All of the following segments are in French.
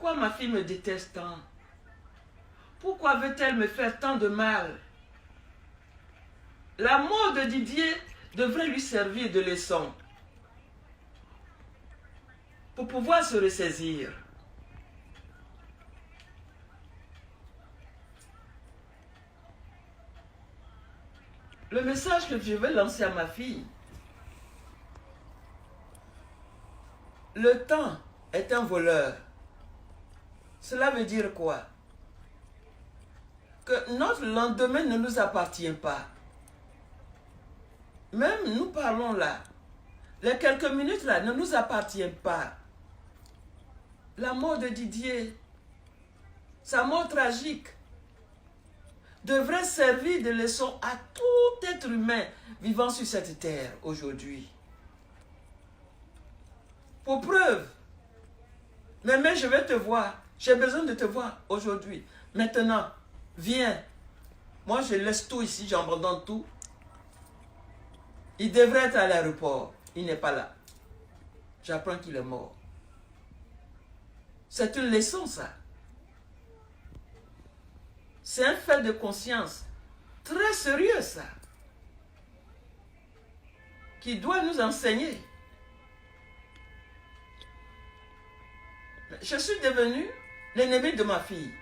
Pourquoi ma fille me déteste tant? Pourquoi veut-elle me faire tant de mal? La mort de Didier devrait lui servir de leçon pour pouvoir se ressaisir. Le message que je vais lancer à ma fille: le temps est un voleur. Cela veut dire quoi? Que notre lendemain ne nous appartient pas. Même nous parlons là, les quelques minutes là ne nous appartiennent pas. La mort de Didier, sa mort tragique, devrait servir de leçon à tout être humain vivant sur cette terre aujourd'hui. Pour preuve, mais je vais te voir, j'ai besoin de te voir aujourd'hui. Maintenant, viens. Moi, je laisse tout ici, j'abandonne tout. Il devrait être à l'aéroport. Il n'est pas là. J'apprends qu'il est mort. C'est une leçon, ça. C'est un fait de conscience très sérieux, ça, qui doit nous enseigner. Je suis devenu l'ennemi de ma fille.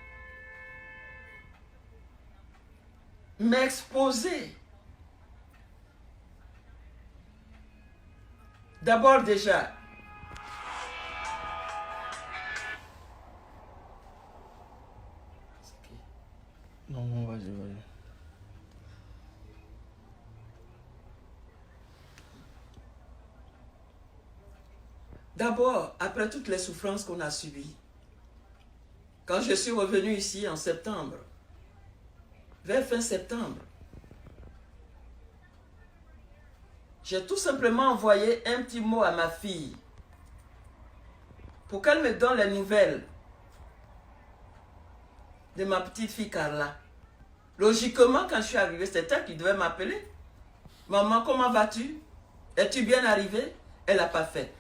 M'exposer. D'abord déjà, non, vas-y, vas-y. d'abord, après toutes les souffrances qu'on a subies, quand je suis revenu ici en septembre, vers fin septembre, j'ai tout simplement envoyé un petit mot à ma fille pour qu'elle me donne les nouvelles de ma petite fille Carla. Logiquement, quand je suis arrivée, c'est elle qui devait m'appeler. Maman, comment vas-tu? Es-tu bien arrivée? Elle n'a pas fait.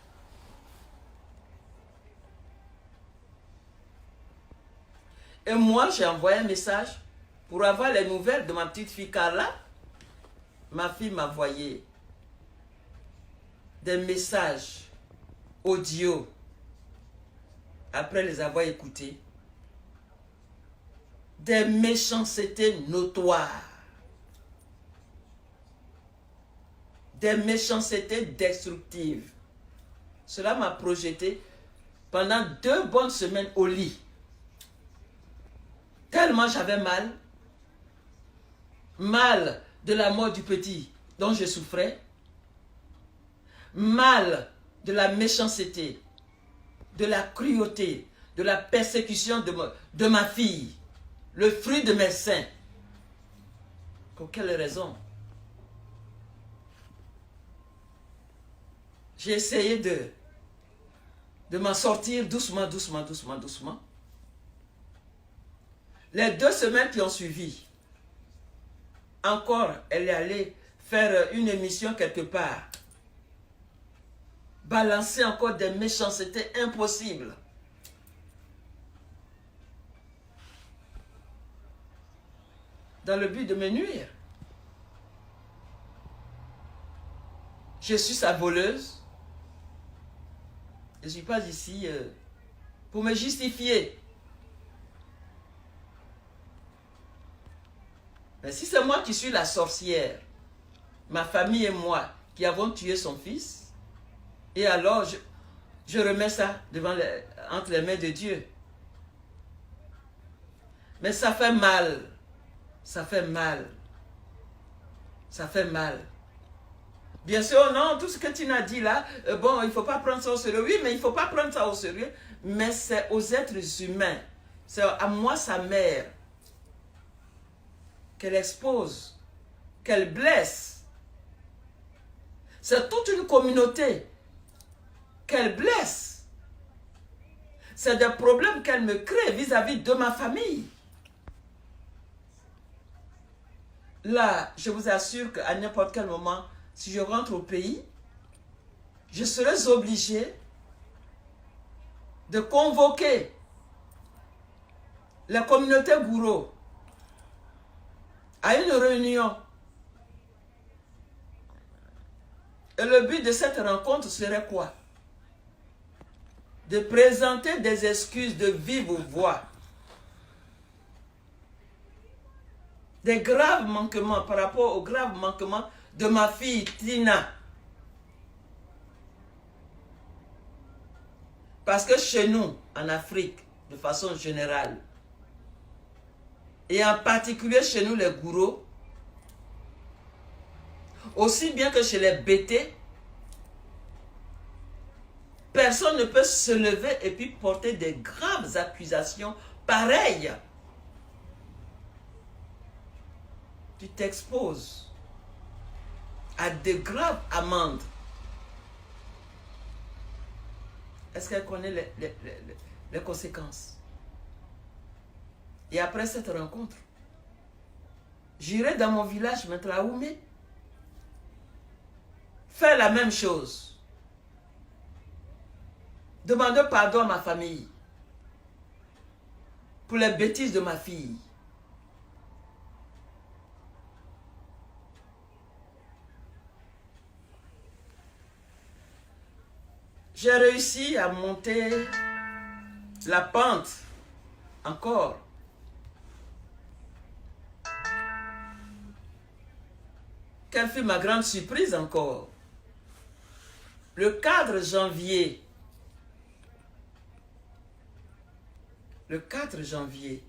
Et moi, j'ai envoyé un message pour avoir les nouvelles de ma petite fille Carla. Ma fille m'a envoyé des messages audio après les avoir écoutés. Des méchancetés notoires. Des méchancetés destructives. Cela m'a projeté pendant 2 bonnes semaines au lit. Tellement j'avais mal. Mal de la mort du petit dont je souffrais. Mal de la méchanceté, de la cruauté, de la persécution de ma fille. Le fruit de mes seins. Pour quelle raison? J'ai essayé de m'en sortir doucement, doucement, doucement, doucement. Les 2 semaines qui ont suivi, encore, elle est allée faire une émission quelque part. Balancer encore des méchancetés impossibles. Dans le but de me nuire. Je suis sa voleuse. Je ne suis pas ici pour me justifier. Mais si c'est moi qui suis la sorcière, ma famille et moi qui avons tué son fils, et alors je remets ça entre les mains de Dieu. Mais ça fait mal. Ça fait mal. Ça fait mal. Bien sûr, non, tout ce que tu m'as dit là, bon, il ne faut pas prendre ça au sérieux. Oui, mais il ne faut pas prendre ça au sérieux. Mais c'est aux êtres humains. C'est à moi, sa mère, qu'elle expose, qu'elle blesse. C'est toute une communauté qu'elle blesse. C'est des problèmes qu'elle me crée vis-à-vis de ma famille. Là, je vous assure qu'à n'importe quel moment, si je rentre au pays, je serai obligé de convoquer la communauté Gouro à une réunion. Et le but de cette rencontre serait quoi? De présenter des excuses de vive voix. Des graves manquements par rapport aux graves manquements de ma fille Tina. Parce que chez nous, en Afrique, de façon générale, et en particulier chez nous les Gouro, aussi bien que chez les Bété, personne ne peut se lever et puis porter des graves accusations pareilles. Tu t'exposes à de graves amendes. Est-ce qu'elle connaît les conséquences? Et après cette rencontre, j'irai dans mon village, Matraoumé, faire la même chose. Demander pardon à ma famille pour les bêtises de ma fille. J'ai réussi à monter la pente encore. Quelle fut ma grande surprise encore? Le 4 janvier, le 4 janvier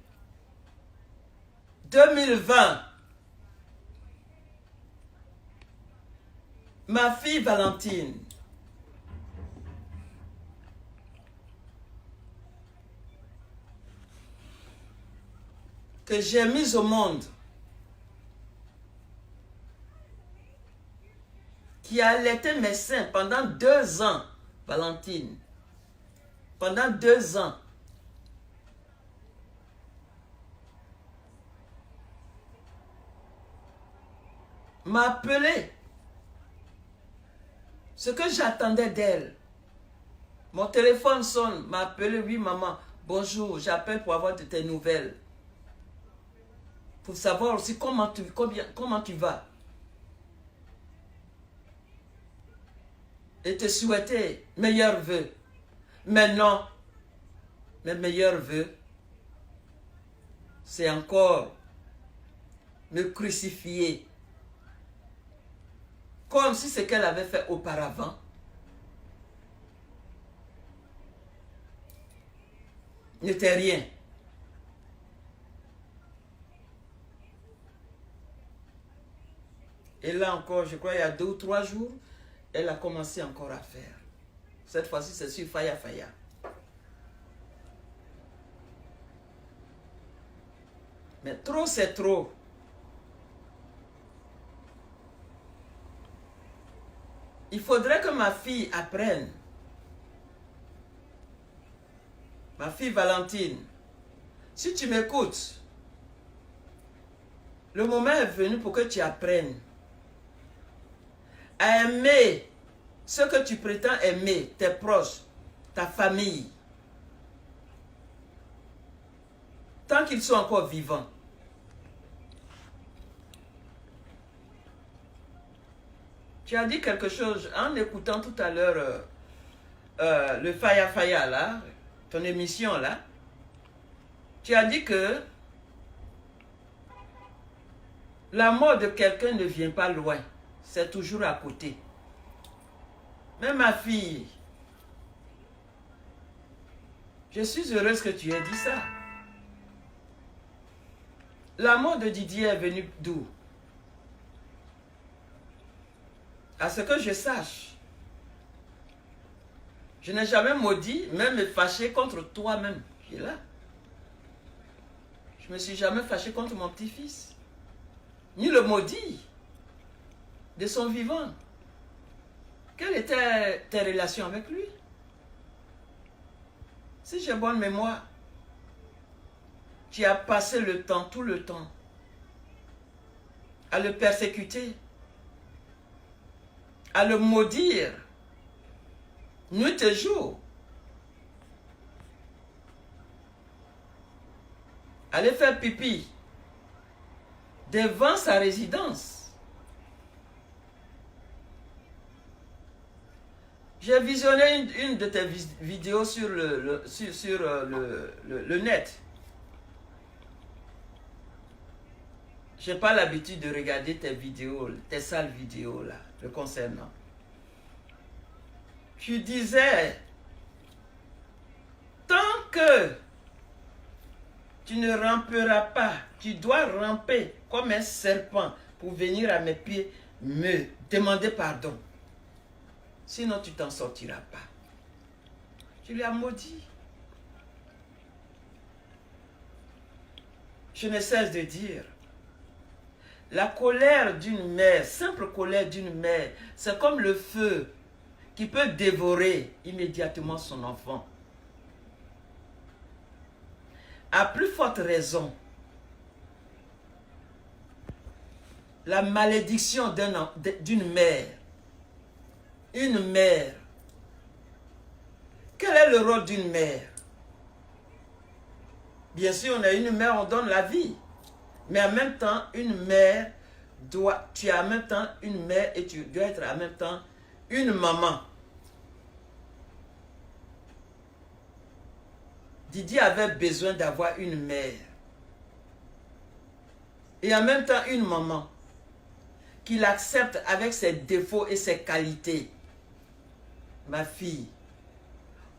2020, ma fille Valentine, que j'ai mise au monde, qui a allaité mes seins pendant 2 ans, Valentine, pendant 2 ans, m'a appelé ce que j'attendais d'elle. Mon téléphone sonne, m'a appelé, oui maman, bonjour, j'appelle pour avoir de tes nouvelles. Pour savoir aussi comment tu vas. Et te souhaiter meilleurs vœux. Mais non, mes meilleurs vœux, c'est encore me crucifier. Comme si ce qu'elle avait fait auparavant n'était rien. Et là encore, je crois il y a 2 ou 3 jours, elle a commencé encore à faire. Cette fois-ci, c'est sur Faya Faya. Mais trop, c'est trop. Il faudrait que ma fille apprenne. Ma fille Valentine, si tu m'écoutes, le moment est venu pour que tu apprennes à aimer ce que tu prétends aimer, tes proches, ta famille, tant qu'ils sont encore vivants. Tu as dit quelque chose en écoutant tout à l'heure le Faya Faya là, ton émission là. Tu as dit que la mort de quelqu'un ne vient pas loin, c'est toujours à côté. Mais ma fille, je suis heureuse que tu aies dit ça. La mort de Didier est venue d'où? À ce que je sache, je n'ai jamais maudit, même me fâché contre toi-même. Tu es là. Je ne me suis jamais fâché contre mon petit-fils, ni le maudit de son vivant. Quelle était tes relations avec lui? Si j'ai bonne mémoire, tu as passé le temps, tout le temps, à le persécuter, à le maudire, nuit et jour. aller faire pipi devant sa résidence. J'ai visionné une de tes vidéos sur le net. Je n'ai pas l'habitude de regarder tes vidéos, tes sales vidéos là, le concernant. Tu disais, tant que tu ne ramperas pas, tu dois ramper comme un serpent pour venir à mes pieds me demander pardon. Sinon, tu t'en sortiras pas. Tu lui as maudit. Je ne cesse de dire, la colère d'une mère, simple colère d'une mère, c'est comme le feu qui peut dévorer immédiatement son enfant. À plus forte raison, la malédiction d'une mère. Une mère. Quel est le rôle d'une mère? Bien sûr, on a une mère, on donne la vie. Mais en même temps, une mère tu es en même temps une mère et tu dois être en même temps une maman. Didier avait besoin d'avoir une mère. Et en même temps une maman. Qu'il accepte avec ses défauts et ses qualités. Ma fille,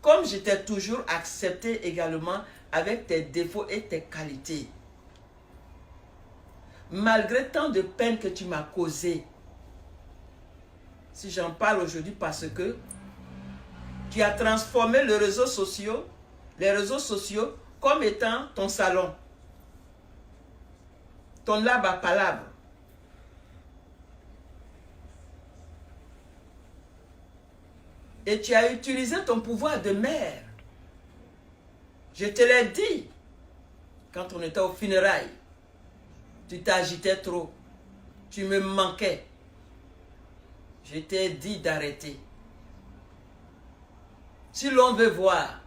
comme je t'ai toujours accepté également avec tes défauts et tes qualités, malgré tant de peine que tu m'as causé, si j'en parle aujourd'hui parce que tu as transformé les réseaux sociaux comme étant ton salon, ton lab à palabre. Et tu as utilisé ton pouvoir de mère. Je te l'ai dit quand on était aux funérailles. Tu t'agitais trop. Tu me manquais. Je t'ai dit d'arrêter. Si l'on veut voir,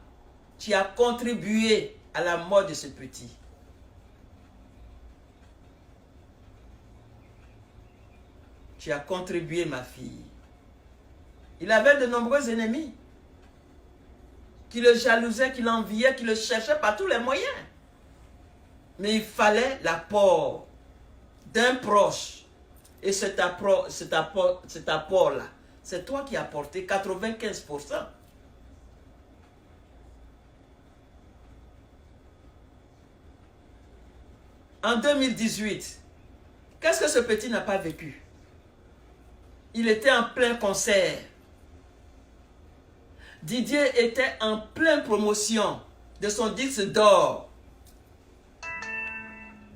tu as contribué à la mort de ce petit. Tu as contribué, ma fille. Il avait de nombreux ennemis qui le jalousaient, qui l'enviaient, qui le cherchaient par tous les moyens. Mais il fallait l'apport d'un proche. Et cet apport-là, c'est toi qui as apporté 95%. En 2018, qu'est-ce que ce petit n'a pas vécu? Il était en plein concert. Didier était en pleine promotion de son disque d'or.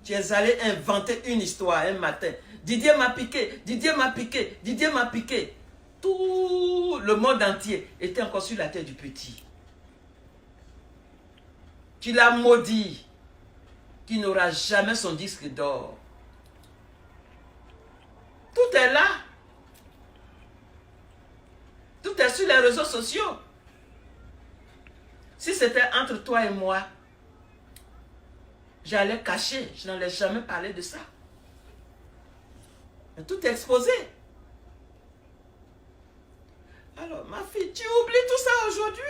Tu es allé inventer une histoire un matin. Didier m'a piqué, Didier m'a piqué, Didier m'a piqué. Tout le monde entier était encore sur la tête du petit. Tu l'as maudit qu'il n'aura jamais son disque d'or. Tout est là. Tout est sur les réseaux sociaux. Si c'était entre toi et moi, j'allais cacher. Je n'allais jamais parler de ça. Mais tout est exposé. Alors, ma fille, tu oublies tout ça aujourd'hui?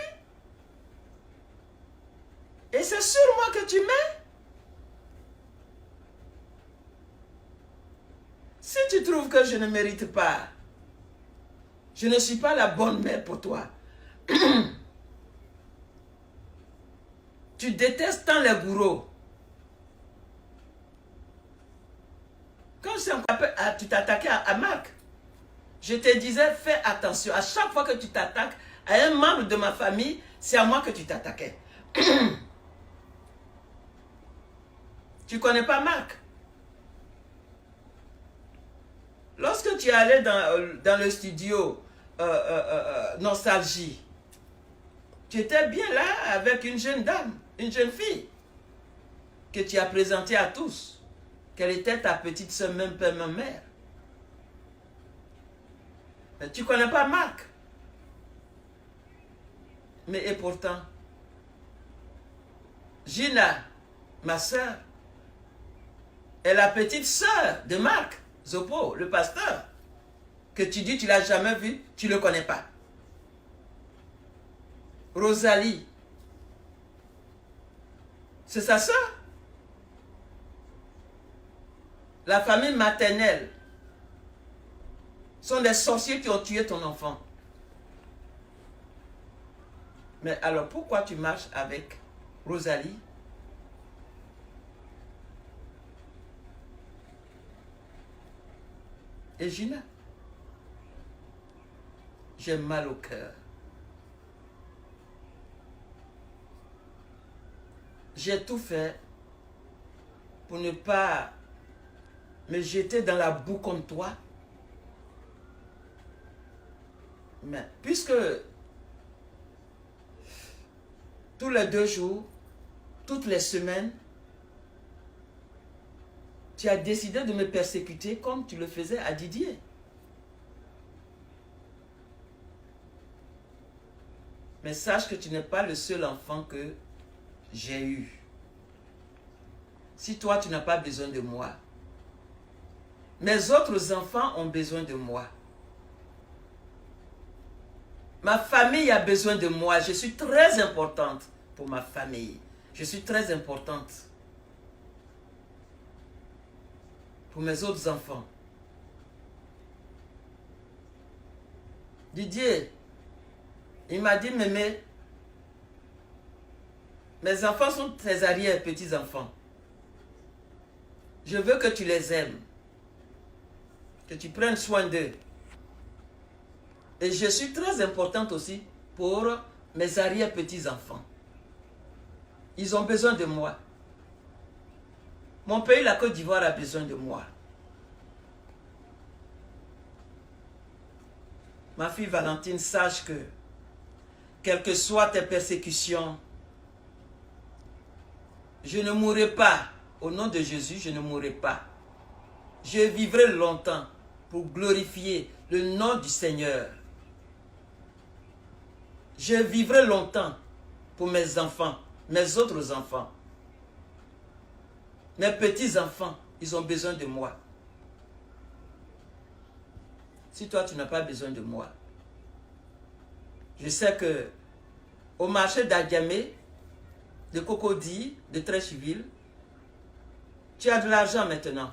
Et c'est sur moi que tu mets? Si tu trouves que je ne mérite pas, je ne suis pas la bonne mère pour toi. Tu détestes tant les gourous. Quand tu t'attaquais à Marc, je te disais, fais attention. À chaque fois que tu t'attaques à un membre de ma famille, c'est à moi que tu t'attaquais. Tu ne connais pas Marc? Lorsque tu es allé dans le studio Nostalgie, tu étais bien là avec une jeune dame, une jeune fille, que tu as présentée à tous, qu'elle était ta petite soeur, même père, même mère. Mais tu ne connais pas Marc. Mais et pourtant, Gina, ma soeur, est la petite sœur de Marc Zopo, le pasteur, que tu dis tu ne l'as jamais vu, tu ne le connais pas. Rosalie, c'est sa sœur. La famille maternelle sont des sorciers qui ont tué ton enfant. Mais alors pourquoi tu marches avec Rosalie? Et Gina, j'ai mal au cœur. J'ai tout fait pour ne pas me jeter dans la boue comme toi. Mais puisque tous les 2 jours, toutes les semaines, tu as décidé de me persécuter comme tu le faisais à Didier. Mais sache que tu n'es pas le seul enfant que j'ai eu. Si toi, tu n'as pas besoin de moi, mes autres enfants ont besoin de moi. Ma famille a besoin de moi. Je suis très importante pour ma famille. Je suis très importante pour mes autres enfants. Didier, il m'a dit, Mémé, mes enfants sont tes arrière-petits-enfants. Je veux que tu les aimes, que tu prennes soin d'eux. Et je suis très importante aussi pour mes arrière-petits-enfants. Ils ont besoin de moi. Mon pays, la Côte d'Ivoire, a besoin de moi. Ma fille Valentine, sache que, quelles que soient tes persécutions, je ne mourrai pas. Au nom de Jésus, je ne mourrai pas. Je vivrai longtemps pour glorifier le nom du Seigneur. Je vivrai longtemps pour mes enfants, mes autres enfants. Mes petits-enfants, ils ont besoin de moi. Si toi, tu n'as pas besoin de moi, je sais que au marché d'Agamé, de Cocody, de Trécheville, tu as de l'argent maintenant.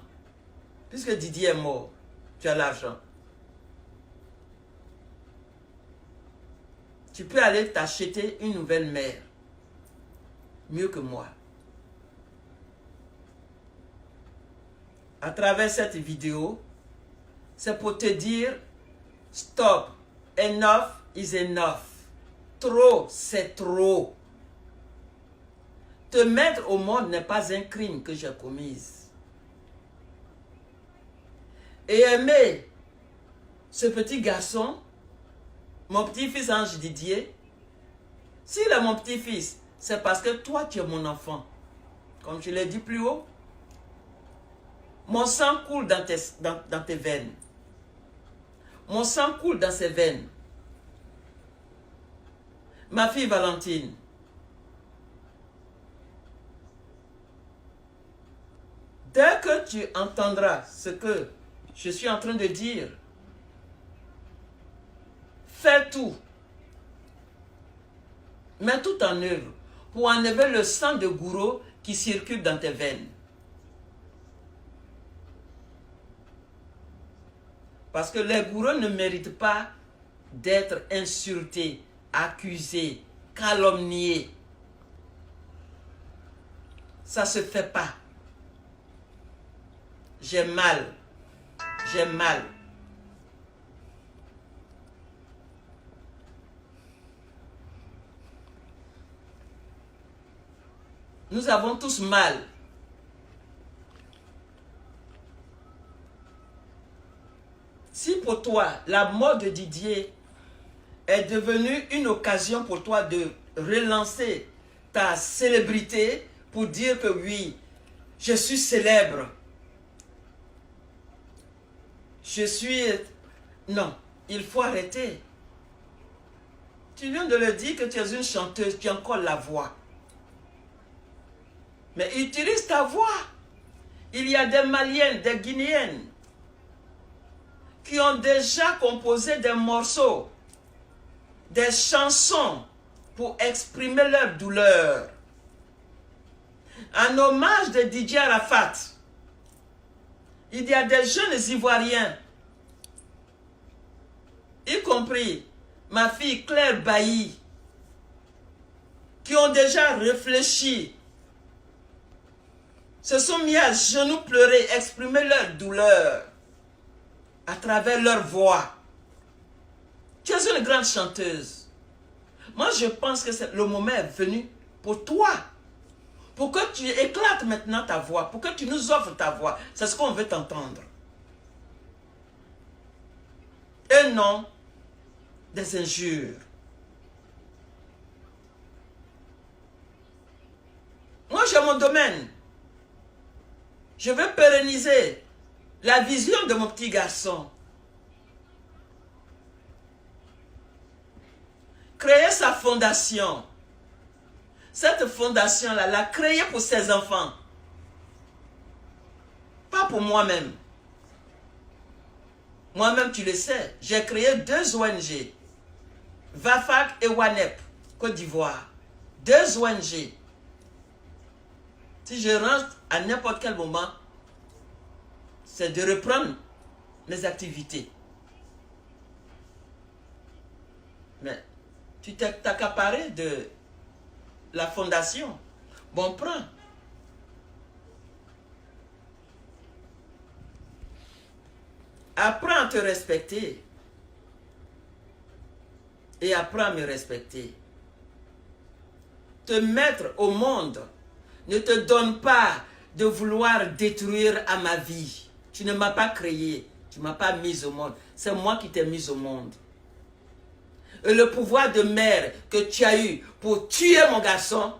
Puisque Didier est mort, tu as l'argent. Tu peux aller t'acheter une nouvelle mère. Mieux que moi. À travers cette vidéo, c'est pour te dire, stop, enough is enough. Trop, c'est trop. Te mettre au monde n'est pas un crime que j'ai commis. Et aimer ce petit garçon, mon petit-fils Ange Didier, s'il est mon petit-fils, c'est parce que toi, tu es mon enfant. Comme je l'ai dit plus haut, mon sang coule dans tes veines. Mon sang coule dans ses veines. Ma fille Valentine, dès que tu entendras ce que je suis en train de dire, fais tout. Mets tout en œuvre pour enlever le sang de gourou qui circule dans tes veines. Parce que les gourous ne méritent pas d'être insultés, accusés, calomniés. Ça ne se fait pas. J'ai mal. J'ai mal. Nous avons tous mal. Si pour toi, la mort de Didier est devenue une occasion pour toi de relancer ta célébrité pour dire que oui, je suis célèbre. Je suis... Non, il faut arrêter. Tu viens de le dire que tu es une chanteuse, tu as encore la voix. Mais utilise ta voix. Il y a des Maliennes, des Guinéennes qui ont déjà composé des morceaux, des chansons pour exprimer leur douleur. En hommage de Didier Arafat, il y a des jeunes Ivoiriens, y compris ma fille Claire Bailly, qui ont déjà réfléchi, se sont mis à genoux pleurer, exprimer leur douleur à travers leur voix. Tu es une grande chanteuse. Moi, je pense que le moment est venu pour toi. Pour que tu éclates maintenant ta voix. Pour que tu nous offres ta voix. C'est ce qu'on veut t'entendre. Et non des injures. Moi, j'ai mon domaine. Je veux pérenniser la vision de mon petit garçon. Créer sa fondation. Cette fondation-là, l'a créée pour ses enfants. Pas pour moi-même. Moi-même, tu le sais, j'ai créé 2 ONG. VAFAC et WANEP, Côte d'Ivoire. 2 ONG. Si je rentre à n'importe quel moment, c'est de reprendre mes activités. Mais tu t'es accaparé de la fondation. Bon, prends. Apprends à te respecter. Et apprends à me respecter. Te mettre au monde ne te donne pas de vouloir détruire à ma vie. Tu ne m'as pas créé. Tu ne m'as pas mis au monde. C'est moi qui t'ai mis au monde. Et le pouvoir de mère que tu as eu pour tuer mon garçon,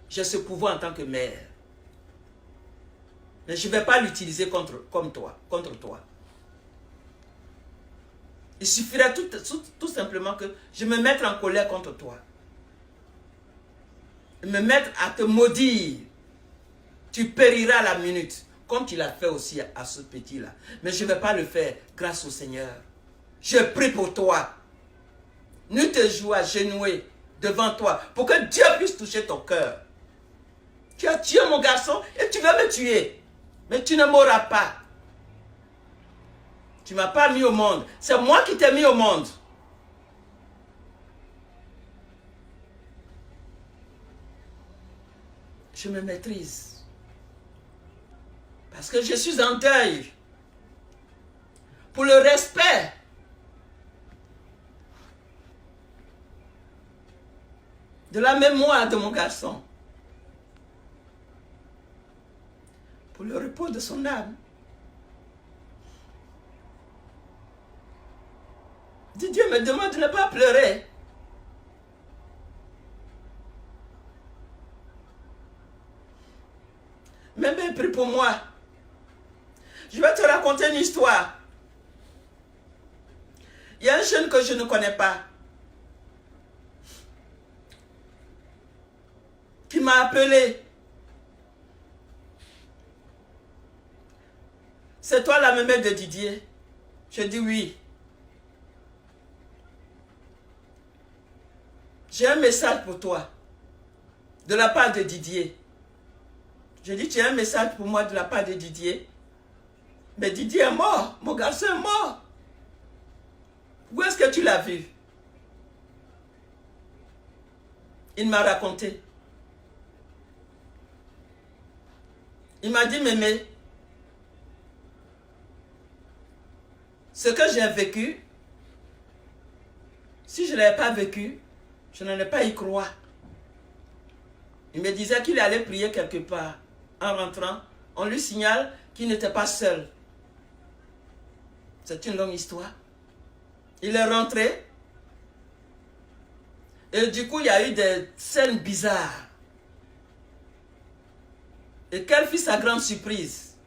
j'ai ce pouvoir en tant que mère. Mais je ne vais pas l'utiliser contre toi. Il suffirait tout simplement que je me mette en colère contre toi. Me mettre à te maudire. Tu périras à la minute, comme tu l'as fait aussi à ce petit-là. Mais je ne vais pas le faire grâce au Seigneur. Je prie pour toi. Ne te joue à genouiller devant toi pour que Dieu puisse toucher ton cœur. Tu as tué mon garçon et tu veux me tuer. Mais tu ne mourras pas. Tu ne m'as pas mis au monde. C'est moi qui t'ai mis au monde. Je me maîtrise. Parce que je suis en deuil. Pour le respect. De la mémoire de mon garçon. Pour le repos de son âme. Dieu me demande de ne pas pleurer. Mais prie pour moi. Je vais te raconter une histoire. Il y a un jeune que je ne connais pas. Qui m'a appelé. C'est toi la mémé de Didier? Je dis oui. J'ai un message pour toi. De la part de Didier. Je dis, tu as un message pour moi de la part de Didier. Mais Didier est mort. Mon garçon est mort. Où est-ce que tu l'as vu? Il m'a raconté. Il m'a dit, mémé, ce que j'ai vécu, si je ne l'avais pas vécu, je n'en ai pas y croire. Il me disait qu'il allait prier quelque part. En rentrant, on lui signale qu'il n'était pas seul. C'est une longue histoire. Il est rentré. Et du coup, il y a eu des scènes bizarres. Et quelle fut sa grande surprise?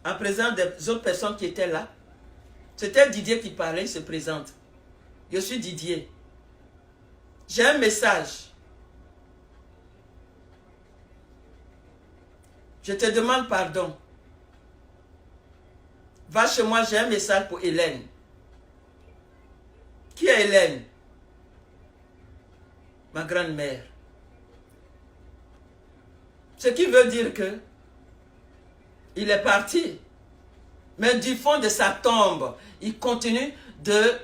En présence des autres personnes qui étaient là. C'était Didier qui parlait, il se présente. Je suis Didier. J'ai un message. Je te demande pardon. Va chez moi, j'ai un message pour Hélène. Qui est Hélène? Ma grand-mère. Ce qui veut dire que il est parti. Mais du fond de sa tombe, il continue de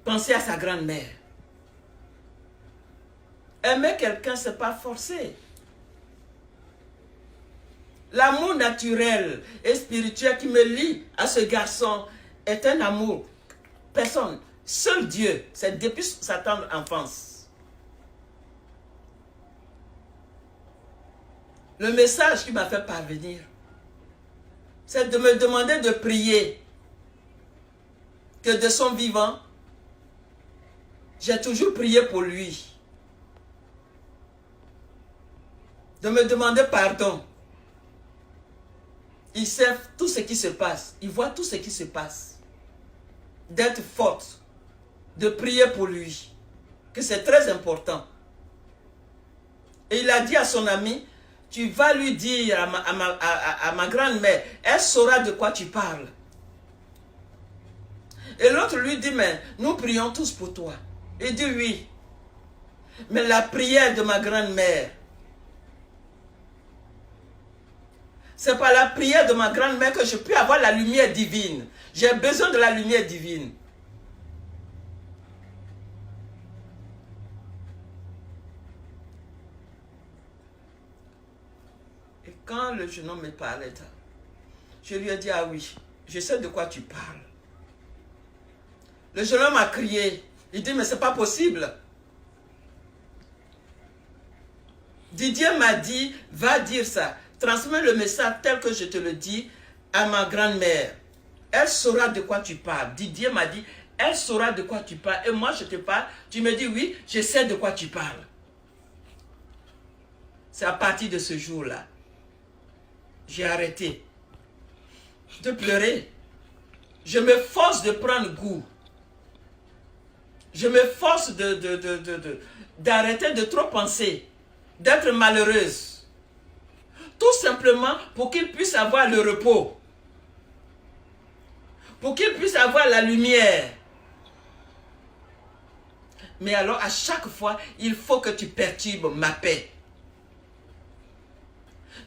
penser à sa grand-mère. Aimer quelqu'un, ce n'est pas forcé. L'amour naturel et spirituel qui me lie à ce garçon est un amour. Personne, seul Dieu, c'est depuis sa tendre enfance. Le message qu'il m'a fait parvenir, c'est de me demander de prier que de son vivant, j'ai toujours prié pour lui. De me demander pardon. Il sait tout ce qui se passe. Il voit tout ce qui se passe. D'être forte. De prier pour lui. Que c'est très important. Et il a dit à son ami, tu vas lui dire à ma grand-mère, elle saura de quoi tu parles. Et l'autre lui dit, mais nous prions tous pour toi. Il dit oui. Mais la prière de ma grand-mère, c'est par la prière de ma grand-mère que je peux avoir la lumière divine. J'ai besoin de la lumière divine. Et quand le jeune homme me parlait, je lui ai dit, ah oui, je sais de quoi tu parles. Le jeune homme a crié. Il dit, mais c'est pas possible. Didier m'a dit, va dire ça. Transmets le message tel que je te le dis à ma grand-mère. Elle saura de quoi tu parles. Didier m'a dit, elle saura de quoi tu parles. Et moi, je te parle. Tu me dis, oui, je sais de quoi tu parles. C'est à partir de ce jour-là. J'ai arrêté de pleurer. Je me force de prendre goût. Je me force d'arrêter de trop penser, d'être malheureuse. Tout simplement pour qu'il puisse avoir le repos. Pour qu'il puisse avoir la lumière. Mais alors, à chaque fois, il faut que tu perturbes ma paix.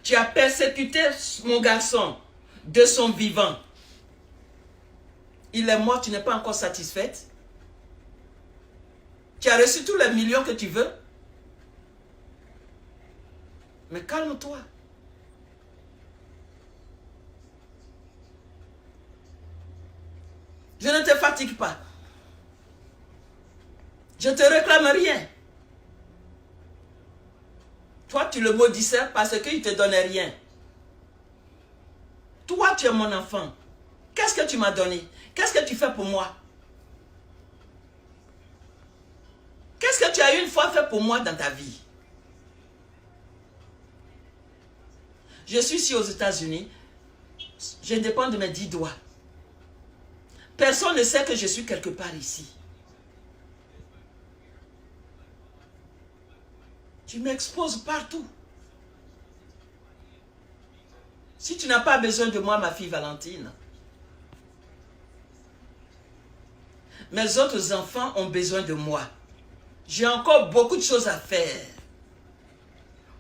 Tu as persécuté mon garçon de son vivant. Il est mort, tu n'es pas encore satisfaite. Tu as reçu tous les millions que tu veux. Mais calme-toi. Je ne te fatigue pas. Je ne te réclame rien. Toi, tu le maudissais parce qu'il ne te donnait rien. Toi, tu es mon enfant. Qu'est-ce que tu m'as donné? Qu'est-ce que tu fais pour moi? Qu'est-ce que tu as une fois fait pour moi dans ta vie? Je suis ici aux États-Unis. Je dépends de mes 10 doigts. Personne ne sait que je suis quelque part ici. Tu m'exposes partout. Si tu n'as pas besoin de moi, ma fille Valentine, mes autres enfants ont besoin de moi. J'ai encore beaucoup de choses à faire.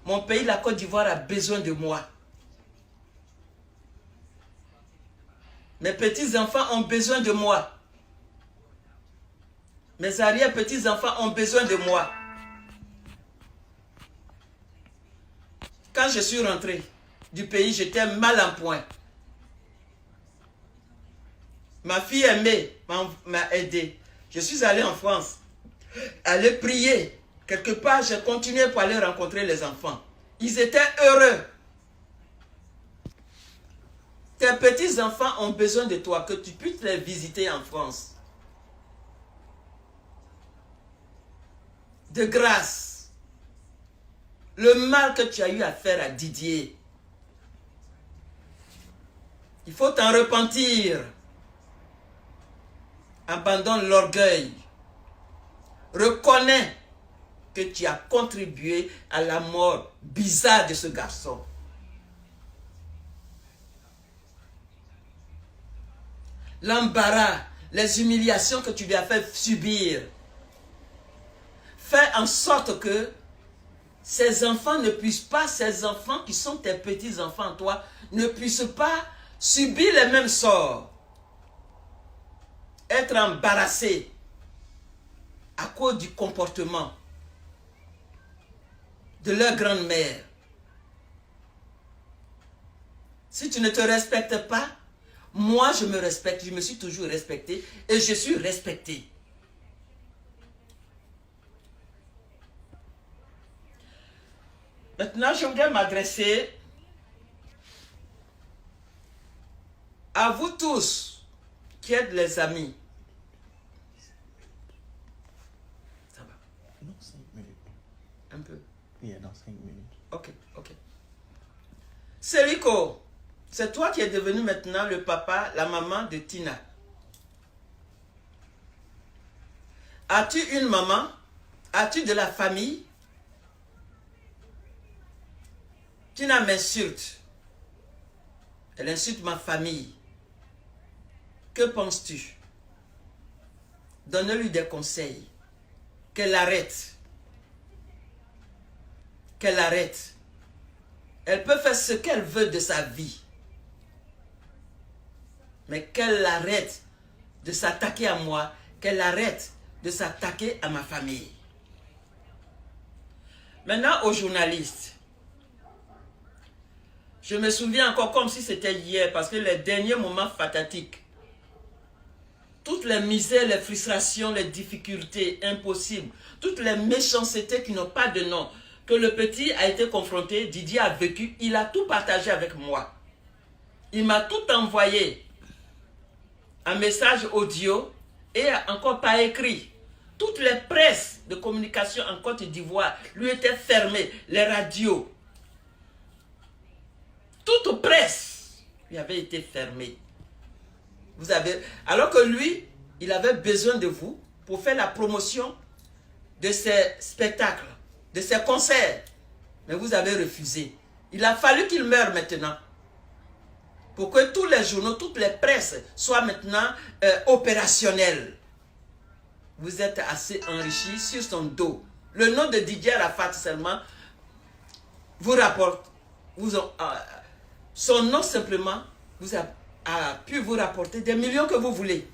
Mon pays, la Côte d'Ivoire, a besoin de moi. Mes petits-enfants ont besoin de moi. Mes arrière-petits-enfants ont besoin de moi. Quand je suis rentré du pays, j'étais mal en point. Ma fille aimée m'a aidé. Je suis allé en France, aller prier. Quelque part, j'ai continué pour aller rencontrer les enfants. Ils étaient heureux. Tes petits-enfants ont besoin de toi, que tu puisses les visiter en France. De grâce. Le mal que tu as eu à faire à Didier, il faut t'en repentir. Abandonne l'orgueil. Reconnais que tu as contribué à la mort bizarre de ce garçon. l'embarras, les humiliations que tu lui as fait subir. Fais en sorte que ces enfants ne puissent pas, ces enfants qui sont tes petits-enfants, toi, ne puissent pas subir les mêmes sorts. Être embarrassés à cause du comportement de leur grand-mère. Si tu ne te respectes pas, moi je me respecte, je me suis toujours respecté et je suis respecté. Maintenant, je voudrais m'adresser à vous tous qui êtes les amis. Ça va? Non, 5 minutes. Un peu. Yeah, dans 5 minutes. Ok, ok. Célico, c'est toi qui es devenu maintenant le papa, la maman de Tina. As-tu une maman? As-tu de la famille? Tina m'insulte. Elle insulte ma famille. Que penses-tu? Donne-lui des conseils. Qu'elle arrête. Qu'elle arrête. Elle peut faire ce qu'elle veut de sa vie. Mais qu'elle arrête de s'attaquer à moi. Qu'elle arrête de s'attaquer à ma famille. Maintenant, aux journalistes. Je me souviens encore comme si c'était hier, parce que les derniers moments fatatiques, toutes les misères, les frustrations, les difficultés impossibles, toutes les méchancetés qui n'ont pas de nom, que le petit a été confronté, Didier a vécu, il a tout partagé avec moi. Il m'a tout envoyé, un message audio et encore par écrit. Toutes les presses de communication en Côte d'Ivoire lui étaient fermées, les radios. Toute presse lui avait été fermée. Vous avez, alors que lui, il avait besoin de vous pour faire la promotion de ses spectacles, de ses concerts. Mais vous avez refusé. Il a fallu qu'il meure maintenant. Pour que tous les journaux, toutes les presses soient maintenant opérationnelles. Vous êtes assez enrichis sur son dos. Le nom de Didier Arafat seulement vous rapporte. Son nom simplement a pu vous rapporter des millions que vous voulez.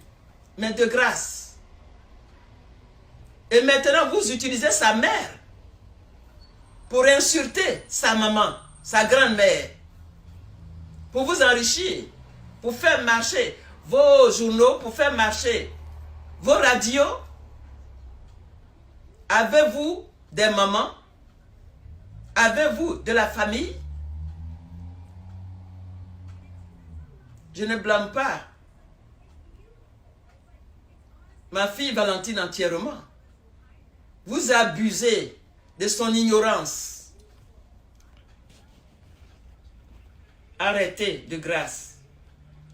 Mais de grâce. Et maintenant, vous utilisez sa mère pour insulter sa maman, sa grand-mère. Pour vous enrichir. Pour faire marcher vos journaux, pour faire marcher vos radios. Avez-vous des mamans? Avez-vous de la famille? Je ne blâme pas ma fille Valentine entièrement. Vous abusez de son ignorance. Arrêtez de grâce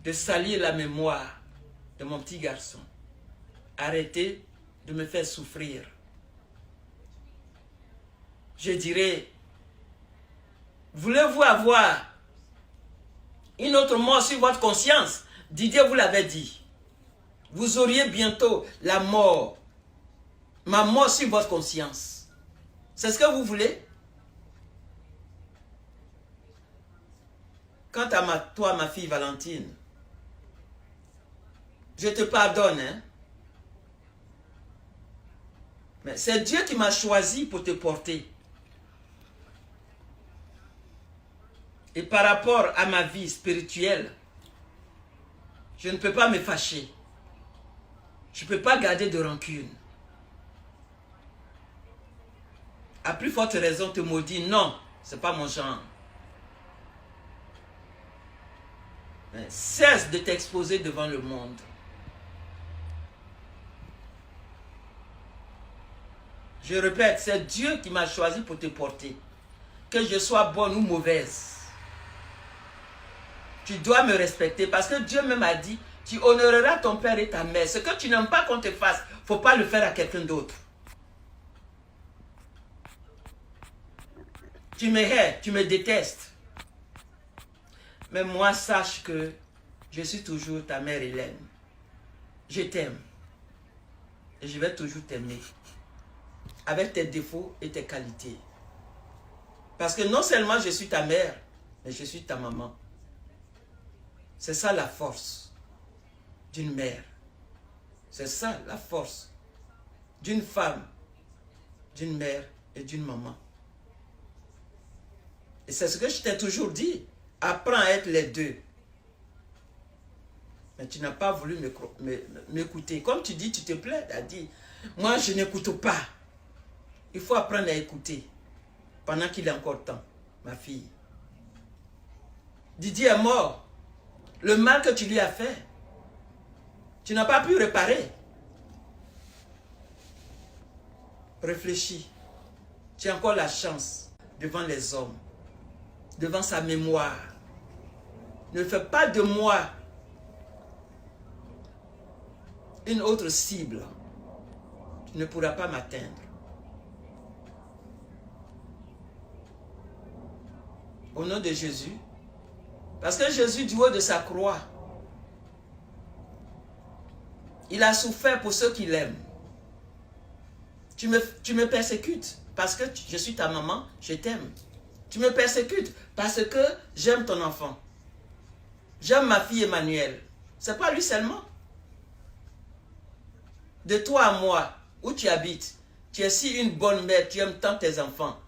de salir la mémoire de mon petit garçon. Arrêtez de me faire souffrir. Je dirais, voulez-vous avoir une autre mort sur votre conscience? Didier vous l'avait dit. Vous auriez bientôt la mort, ma mort sur votre conscience. C'est ce que vous voulez? Quant à toi, ma fille Valentine, je te pardonne, hein? Mais c'est Dieu qui m'a choisi pour te porter. Et par rapport à ma vie spirituelle, je ne peux pas me fâcher. Je ne peux pas garder de rancune. À plus forte raison, te maudit, non, ce n'est pas mon genre. Mais cesse de t'exposer devant le monde. Je répète, c'est Dieu qui m'a choisi pour te porter. Que je sois bonne ou mauvaise. Tu dois me respecter parce que Dieu même a dit, tu honoreras ton père et ta mère. Ce que tu n'aimes pas qu'on te fasse, il ne faut pas le faire à quelqu'un d'autre. Tu me hais, tu me détestes. Mais moi, sache que je suis toujours ta mère Hélène. je t'aime. Et je vais toujours t'aimer. Avec tes défauts et tes qualités. Parce que non seulement je suis ta mère, mais je suis ta maman. C'est ça la force d'une mère. C'est ça la force d'une femme, d'une mère et d'une maman. Et c'est ce que je t'ai toujours dit. Apprends à être les deux. Mais tu n'as pas voulu m'écouter. Comme tu dis, tu te plais, tu as dit, moi je n'écoute pas. Il faut apprendre à écouter pendant qu'il est encore temps, ma fille. Didier est mort. Le mal que tu lui as fait, tu n'as pas pu réparer. Réfléchis. Tu as encore la chance devant les hommes, devant sa mémoire. Ne fais pas de moi une autre cible. Tu ne pourras pas m'atteindre. Au nom de Jésus. Parce que Jésus, du haut de sa croix, il a souffert pour ceux qui l'aiment. Tu me persécutes parce que je suis ta maman, je t'aime. Tu me persécutes parce que j'aime ton enfant. J'aime ma fille Emmanuel. C'est pas lui seulement. De toi à moi, où tu habites, tu es si une bonne mère, tu aimes tant tes enfants.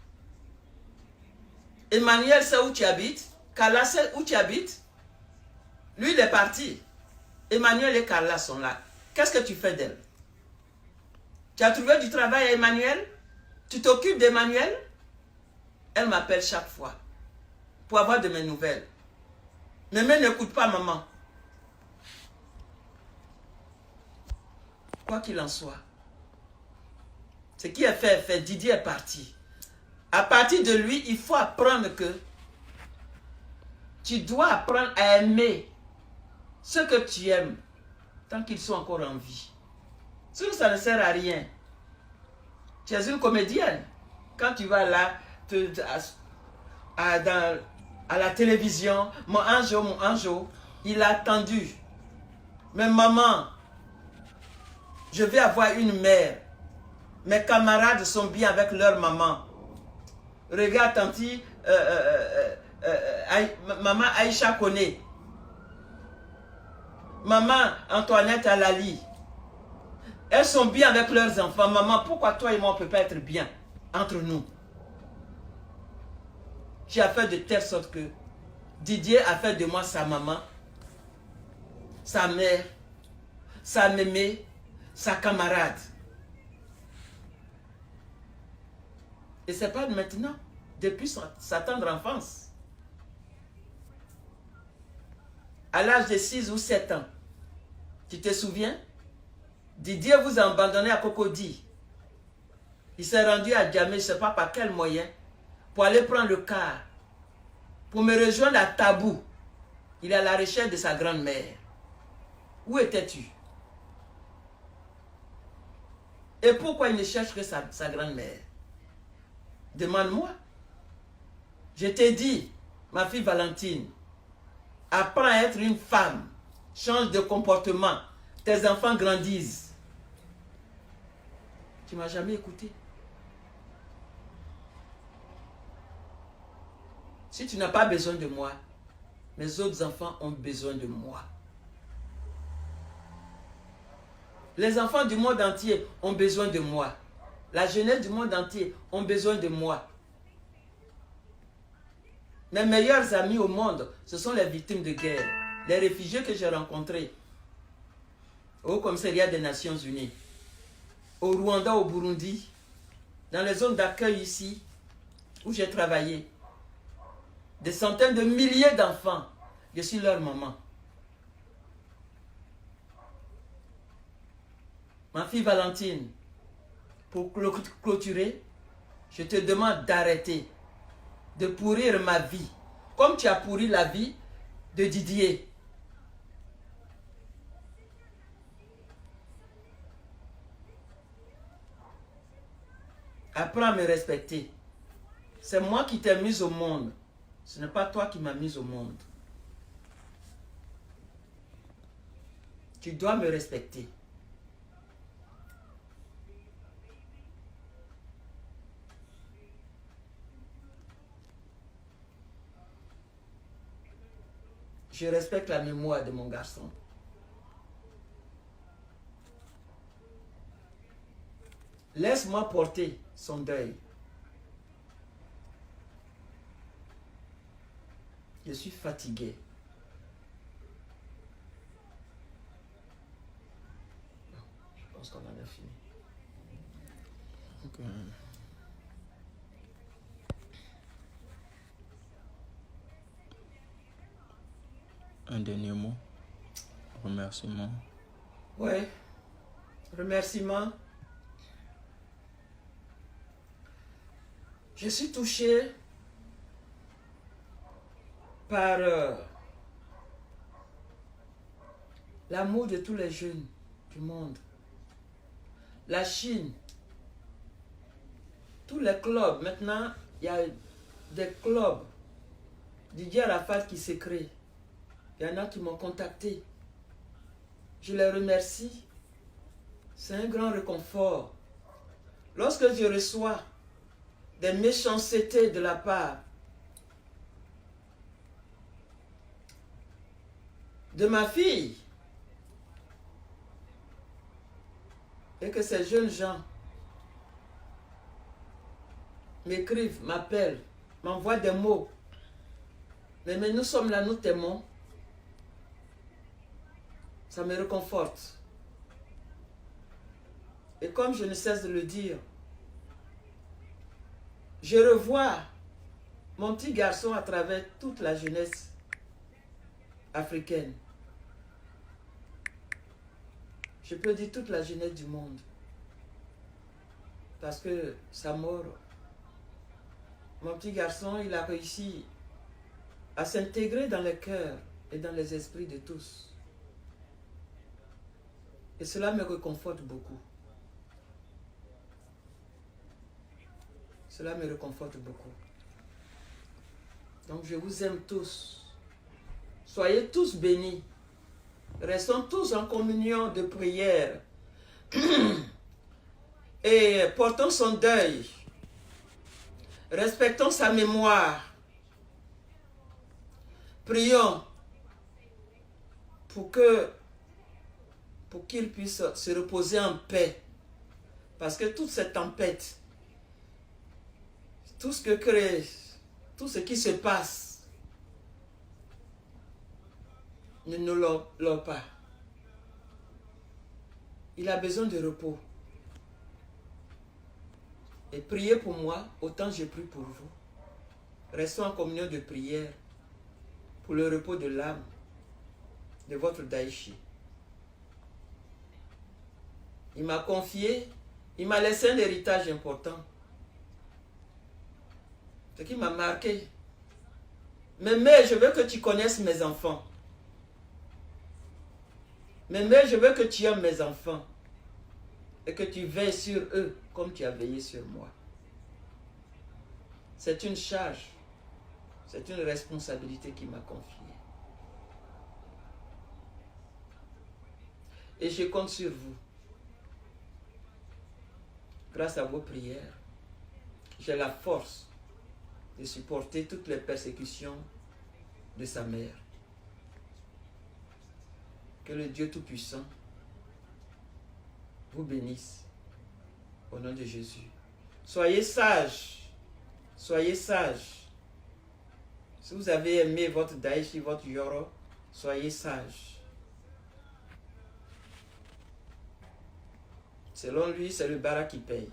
Emmanuel, c'est où tu habites. Carla, c'est où tu habites. Lui, il est parti. Emmanuel et Carla sont là. Qu'est-ce que tu fais d'elle? Tu as trouvé du travail à Emmanuel? Tu t'occupes d'Emmanuel? Elle m'appelle chaque fois pour avoir de mes nouvelles. Mais n'écoute pas maman. Quoi qu'il en soit, ce qui est fait est fait. Didier est parti. À partir de lui, il faut apprendre que tu dois apprendre à aimer ceux que tu aimes tant qu'ils sont encore en vie. Sinon, ça ne sert à rien. Tu es une comédienne. Quand tu vas là, à la télévision, mon ange, il a attendu. Mais maman, je vais avoir une mère. Mes camarades sont bien avec leur maman. Regarde, tanti, maman Aïcha connaît. Maman Antoinette Alali. Elles sont bien avec leurs enfants. Maman, pourquoi toi et moi on ne peut pas être bien entre nous? Tu as fait de telle sorte que Didier a fait de moi sa maman, sa mère, sa mémé, sa camarade. Et ce n'est pas maintenant, depuis sa tendre enfance. À l'âge de 6 ou 7 ans, tu te souviens? Didier vous a abandonné à Cocody. Il s'est rendu à Djamé, je ne sais pas par quel moyen, pour aller prendre le car, pour me rejoindre à Tabou. Il est à la recherche de sa grand-mère. Où étais-tu? Et pourquoi il ne cherche que sa grand-mère? Demande-moi. Je t'ai dit, ma fille Valentine, apprends à être une femme. Change de comportement. Tes enfants grandissent. Tu ne m'as jamais écouté. Si tu n'as pas besoin de moi, mes autres enfants ont besoin de moi. Les enfants du monde entier ont besoin de moi. La jeunesse du monde entier ont besoin de moi. Mes meilleurs amis au monde, ce sont les victimes de guerre, les réfugiés que j'ai rencontrés au commissariat des Nations Unies, au Rwanda, au Burundi, dans les zones d'accueil ici, où j'ai travaillé. Des centaines de milliers d'enfants, je suis leur maman. Ma fille Valentine, pour clôturer, je te demande d'arrêter de pourrir ma vie, comme tu as pourri la vie de Didier. Apprends à me respecter. C'est moi qui t'ai mise au monde. Ce n'est pas toi qui m'as mise au monde. Tu dois me respecter. Je respecte la mémoire de mon garçon. Laisse-moi porter son deuil. Je suis fatigué. Je pense qu'on en a fini. Ok. Un dernier mot. Remerciement. Ouais. Remerciement. Je suis touché par l'amour de tous les jeunes du monde. La Chine, tous les clubs, maintenant, il y a des clubs Didier Arafat qui se créent. Il y en a qui m'ont contacté. Je les remercie. C'est un grand réconfort. Lorsque je reçois des méchancetés de la part de ma fille, et que ces jeunes gens m'écrivent, m'appellent, m'envoient des mots. Mais nous sommes là, nous t'aimons. Ça me réconforte. Et comme je ne cesse de le dire, je revois mon petit garçon à travers toute la jeunesse africaine. Je peux dire toute la jeunesse du monde. Parce que sa mort, mon petit garçon, il a réussi à s'intégrer dans les cœurs et dans les esprits de tous. Et cela me réconforte beaucoup. Cela me réconforte beaucoup. Donc je vous aime tous. Soyez tous bénis. Restons tous en communion de prière. Et portons son deuil. Respectons sa mémoire. Prions pour qu'il puisse se reposer en paix. Parce que toute cette tempête, tout ce que crée, tout ce qui se passe, ne nous l'ont pas. Il a besoin de repos. Et priez pour moi, autant je prie pour vous. Restons en communion de prière pour le repos de l'âme de votre Daichi. Il m'a confié, il m'a laissé un héritage important. Ce qui m'a marqué. Mais je veux que tu connaisses mes enfants. Mais je veux que tu aimes mes enfants. Et que tu veilles sur eux comme tu as veillé sur moi. C'est une charge. C'est une responsabilité qu'il m'a confiée. Et je compte sur vous. Grâce à vos prières, j'ai la force de supporter toutes les persécutions de sa mère. Que le Dieu Tout-Puissant vous bénisse au nom de Jésus. Soyez sages. Soyez sages. Si vous avez aimé votre Daichi, votre Yoro, soyez sages. Selon lui, c'est le bara qui paye.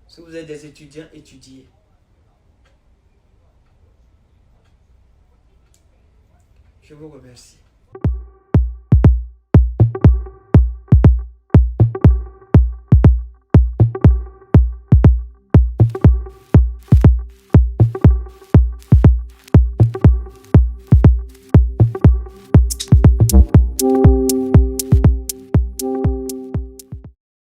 Si vous êtes des étudiants, étudiez. Je vous remercie.